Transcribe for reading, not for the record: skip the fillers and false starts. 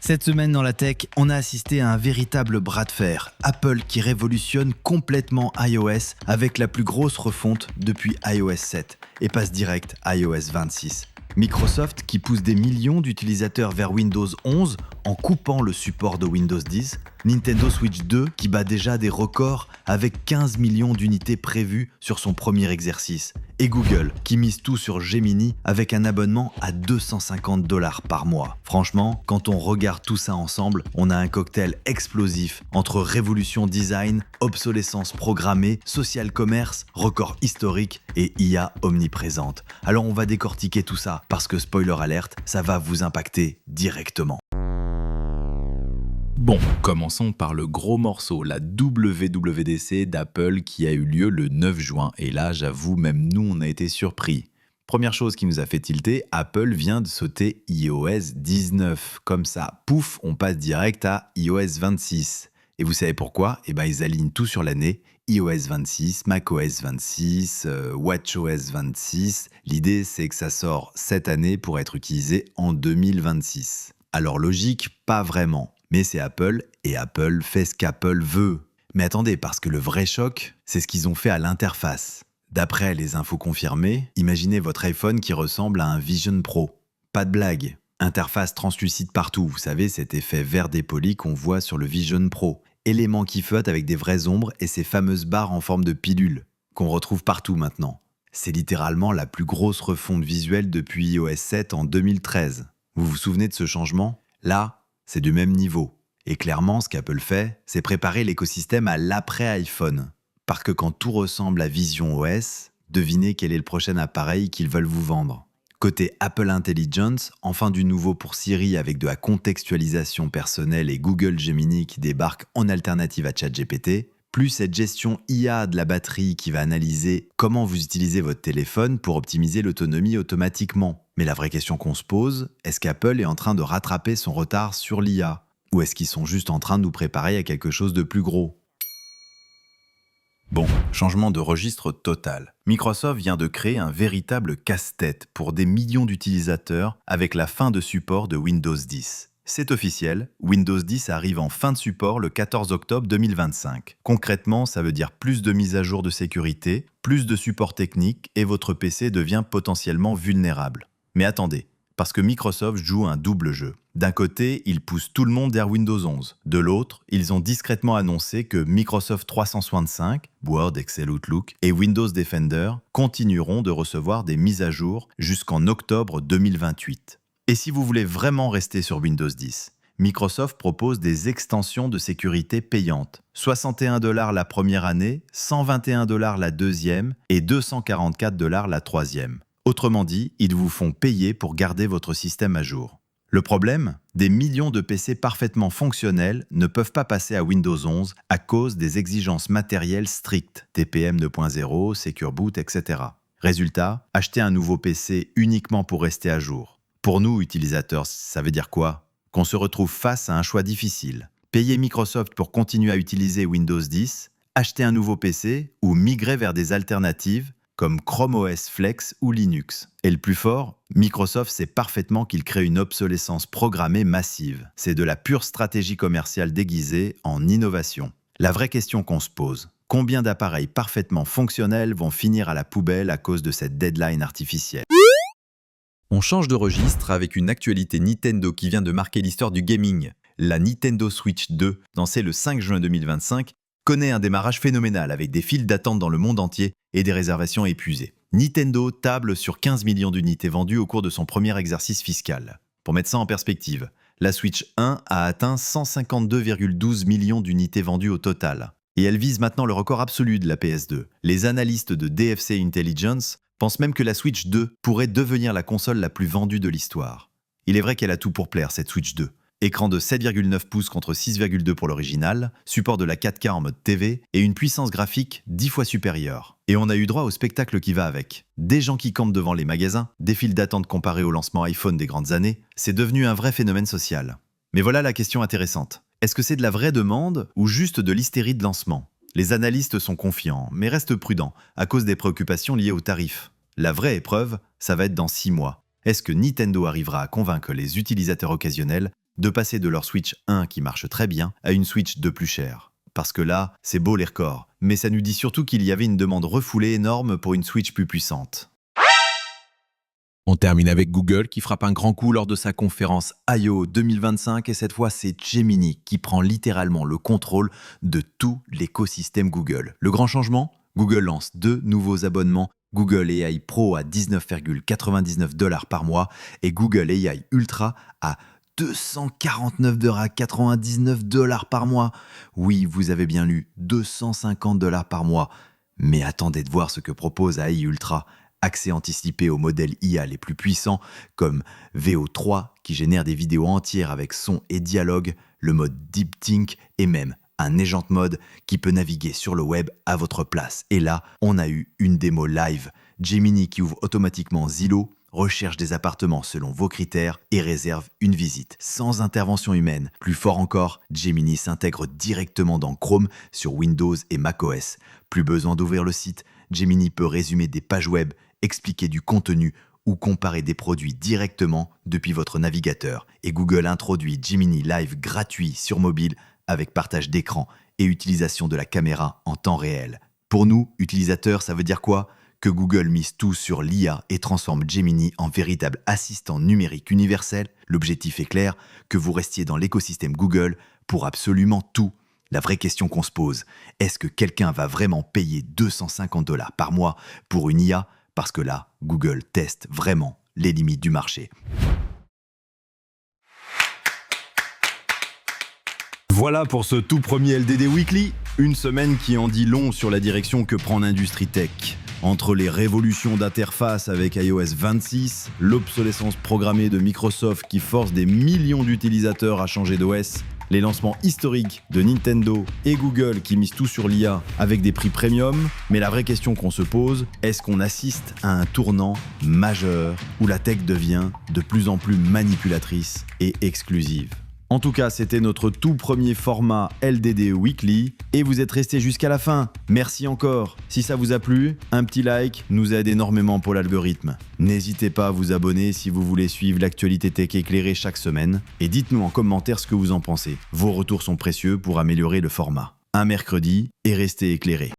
Cette semaine dans la tech, on a assisté à un véritable bras de fer. Apple qui révolutionne complètement iOS avec la plus grosse refonte depuis iOS 7 et passe direct à iOS 26. Microsoft qui pousse des millions d'utilisateurs vers Windows 11 en coupant le support de Windows 10. Nintendo Switch 2 qui bat déjà des records avec 15 millions d'unités prévues sur son premier exercice. Et Google qui mise tout sur Gemini avec un abonnement à $250 par mois. Franchement, quand on regarde tout ça ensemble, on a un cocktail explosif entre révolution design, obsolescence programmée, social commerce, record historique et IA omniprésente. Alors on va décortiquer tout ça parce que spoiler alerte, ça va vous impacter directement. Bon, commençons par le gros morceau, la WWDC d'Apple qui a eu lieu le 9 juin. Et là, j'avoue, même nous, on a été surpris. Première chose qui nous a fait tilter, Apple vient de sauter iOS 19. Comme ça, pouf, on passe direct à iOS 26. Et vous savez pourquoi ? Ils alignent tout sur l'année. iOS 26, macOS 26, watchOS 26. L'idée, c'est que ça sort cette année pour être utilisé en 2026. Alors logique, pas vraiment. Mais c'est Apple, et Apple fait ce qu'Apple veut. Mais attendez, parce que le vrai choc, c'est ce qu'ils ont fait à l'interface. D'après les infos confirmées, imaginez votre iPhone qui ressemble à un Vision Pro. Pas de blague. Interface translucide partout, vous savez, cet effet vert dépoli qu'on voit sur le Vision Pro. Éléments qui flottent avec des vraies ombres et ces fameuses barres en forme de pilule, qu'on retrouve partout maintenant. C'est littéralement la plus grosse refonte visuelle depuis iOS 7 en 2013. Vous vous souvenez de ce changement ? Là, c'est du même niveau. Et clairement, ce qu'Apple fait, c'est préparer l'écosystème à l'après-iPhone. Parce que quand tout ressemble à Vision OS, devinez quel est le prochain appareil qu'ils veulent vous vendre. Côté Apple Intelligence, enfin du nouveau pour Siri avec de la contextualisation personnelle et Google Gemini qui débarque en alternative à ChatGPT, plus cette gestion IA de la batterie qui va analyser comment vous utilisez votre téléphone pour optimiser l'autonomie automatiquement. Mais la vraie question qu'on se pose, est-ce qu'Apple est en train de rattraper son retard sur l'IA ? Ou est-ce qu'ils sont juste en train de nous préparer à quelque chose de plus gros ? Bon, changement de registre total. Microsoft vient de créer un véritable casse-tête pour des millions d'utilisateurs avec la fin de support de Windows 10. C'est officiel, Windows 10 arrive en fin de support le 14 octobre 2025. Concrètement, ça veut dire plus de mises à jour de sécurité, plus de support technique et votre PC devient potentiellement vulnérable. Mais attendez, parce que Microsoft joue un double jeu. D'un côté, ils poussent tout le monde vers Windows 11. De l'autre, ils ont discrètement annoncé que Microsoft 365, Word, Excel, Outlook et Windows Defender continueront de recevoir des mises à jour jusqu'en octobre 2028. Et si vous voulez vraiment rester sur Windows 10, Microsoft propose des extensions de sécurité payantes. $61 la première année, $121 la deuxième et $244 la troisième. Autrement dit, ils vous font payer pour garder votre système à jour. Le problème, des millions de PC parfaitement fonctionnels ne peuvent pas passer à Windows 11 à cause des exigences matérielles strictes, TPM 2.0, Secure Boot, etc. Résultat, acheter un nouveau PC uniquement pour rester à jour. Pour nous, utilisateurs, ça veut dire quoi ? Qu'on se retrouve face à un choix difficile. Payer Microsoft pour continuer à utiliser Windows 10, acheter un nouveau PC ou migrer vers des alternatives comme Chrome OS Flex ou Linux. Et le plus fort, Microsoft sait parfaitement qu'il crée une obsolescence programmée massive. C'est de la pure stratégie commerciale déguisée en innovation. La vraie question qu'on se pose, combien d'appareils parfaitement fonctionnels vont finir à la poubelle à cause de cette deadline artificielle ? On change de registre avec une actualité Nintendo qui vient de marquer l'histoire du gaming. La Nintendo Switch 2, lancée le 5 juin 2025, connaît un démarrage phénoménal avec des files d'attente dans le monde entier et des réservations épuisées. Nintendo table sur 15 millions d'unités vendues au cours de son premier exercice fiscal. Pour mettre ça en perspective, la Switch 1 a atteint 152,12 millions d'unités vendues au total. Et elle vise maintenant le record absolu de la PS2. Les analystes de DFC Intelligence pensent même que la Switch 2 pourrait devenir la console la plus vendue de l'histoire. Il est vrai qu'elle a tout pour plaire, cette Switch 2. Écran de 7,9 pouces contre 6,2 pour l'original, support de la 4K en mode TV et une puissance graphique 10 fois supérieure. Et on a eu droit au spectacle qui va avec. Des gens qui campent devant les magasins, des files d'attente comparées au lancement iPhone des grandes années, c'est devenu un vrai phénomène social. Mais voilà la question intéressante. Est-ce que c'est de la vraie demande ou juste de l'hystérie de lancement ? Les analystes sont confiants, mais restent prudents à cause des préoccupations liées aux tarifs. La vraie épreuve, ça va être dans 6 mois. Est-ce que Nintendo arrivera à convaincre les utilisateurs occasionnels de passer de leur Switch 1 qui marche très bien à une Switch 2 plus chère. Parce que là, c'est beau les records, mais ça nous dit surtout qu'il y avait une demande refoulée énorme pour une Switch plus puissante. On termine avec Google qui frappe un grand coup lors de sa conférence I.O. 2025 et cette fois c'est Gemini qui prend littéralement le contrôle de tout l'écosystème Google. Le grand changement ? Google lance 2 nouveaux abonnements, Google AI Pro à 19,99$ par mois et Google AI Ultra à 249,99$ par mois. Oui, vous avez bien lu, 250$ par mois. Mais attendez de voir ce que propose AI Ultra. Accès anticipé aux modèles IA les plus puissants comme VO3 qui génère des vidéos entières avec son et dialogue, le mode Deep Think et même un Agent Mode qui peut naviguer sur le web à votre place. Et là, on a eu une démo live. Gemini qui ouvre automatiquement Zillow, recherche des appartements selon vos critères et réserve une visite sans intervention humaine. Plus fort encore, Gemini s'intègre directement dans Chrome sur Windows et macOS. Plus besoin d'ouvrir le site, Gemini peut résumer des pages web, expliquer du contenu ou comparer des produits directement depuis votre navigateur. Et Google introduit Gemini Live gratuit sur mobile avec partage d'écran et utilisation de la caméra en temps réel. Pour nous, utilisateurs, ça veut dire quoi ? Que Google mise tout sur l'IA et transforme Gemini en véritable assistant numérique universel. L'objectif est clair, que vous restiez dans l'écosystème Google pour absolument tout. La vraie question qu'on se pose, est-ce que quelqu'un va vraiment payer 250$ par mois pour une IA ? Parce que là, Google teste vraiment les limites du marché. Voilà pour ce tout premier LDD Weekly, une semaine qui en dit long sur la direction que prend l'industrie tech. Entre les révolutions d'interface avec iOS 26, l'obsolescence programmée de Microsoft qui force des millions d'utilisateurs à changer d'OS, les lancements historiques de Nintendo et Google qui misent tout sur l'IA avec des prix premium, mais la vraie question qu'on se pose, est-ce qu'on assiste à un tournant majeur où la tech devient de plus en plus manipulatrice et exclusive ? En tout cas, c'était notre tout premier format LDD Weekly et vous êtes restés jusqu'à la fin. Merci encore. Si ça vous a plu, un petit like nous aide énormément pour l'algorithme. N'hésitez pas à vous abonner si vous voulez suivre l'actualité tech éclairée chaque semaine et dites-nous en commentaire ce que vous en pensez. Vos retours sont précieux pour améliorer le format. Un mercredi et restez éclairés.